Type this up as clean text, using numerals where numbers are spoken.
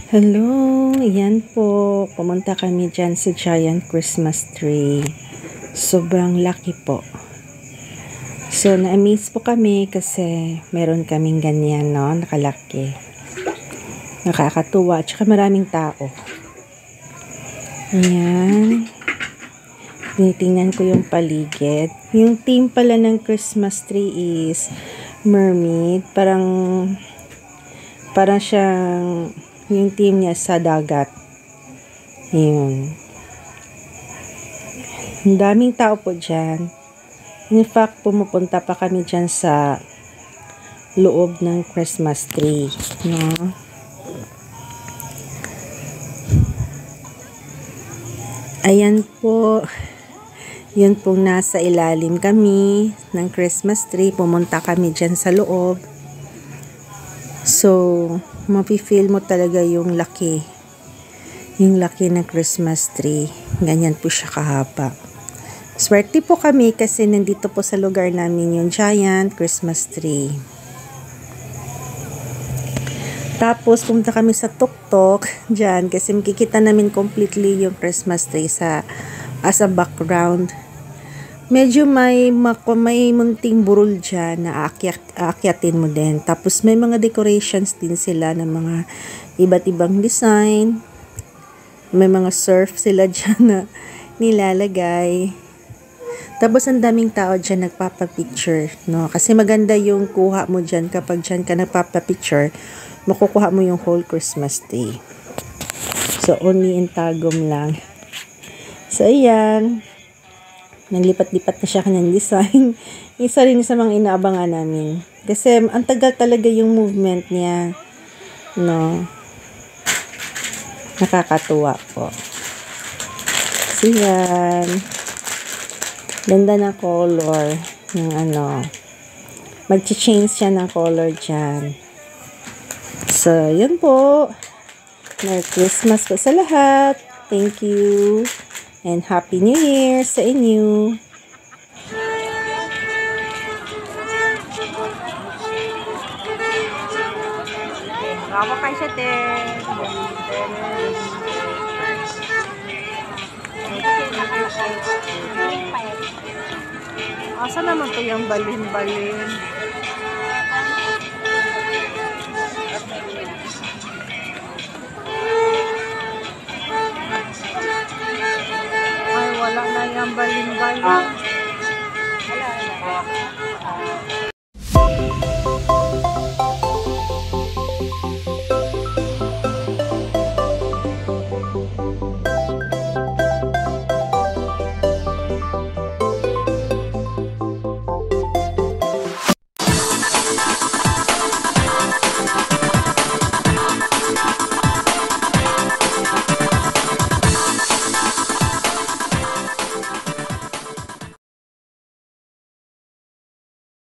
Hello, yan po. Pumunta kami dyan sa Giant Christmas Tree. Sobrang laki po. So, na-amaze po kami kasi meron kaming ganyan, no? Nakalaki. Nakakatuwa. Tsaka maraming tao. Ayan. Tinitingnan ko yung paligid. Yung theme pala ng Christmas tree is mermaid. Parang siyang yung theme niya sa dagat. Yun. Ang daming tao po dyan. In fact, pumupunta pa kami dyan sa loob ng Christmas tree. No? Ayan po. Yun pong nasa ilalim kami ng Christmas tree. Pumunta kami dyan sa loob. So, mapifeel mo talaga yung laki. Yung laki ng Christmas tree. Ganyan po siya kahaba. Swerte po kami kasi nandito po sa lugar namin yung Giant Christmas tree. Tapos, pumunta kami sa tuktok dyan kasi makikita namin completely yung Christmas tree as a background. Medyo may munting burol dyan na aakyatin mo din. Tapos may mga decorations din sila ng mga iba't ibang design. May mga surf sila dyan na nilalagay. Tapos ang daming tao dyan nagpapapicture. No? Kasi maganda yung kuha mo dyan kapag dyan ka nagpapapicture. Makukuha mo yung whole Christmas tree. So only in Tagum lang. So ayan. Naglipat-lipat na siya kanyang design. Isa rin sa mga inaabangan namin. Kasi ang tagal talaga yung movement niya. No? Nakakatuwa po. So yan. Ganda ng color. Yung mag-change siya ng color dyan. So, yun po. Merry Christmas po sa lahat. Thank you. And Happy New Year sa inyo. Bawa kayo sa din. Asa naman to yung balin-balin? Ay, wala na yung balin-balin.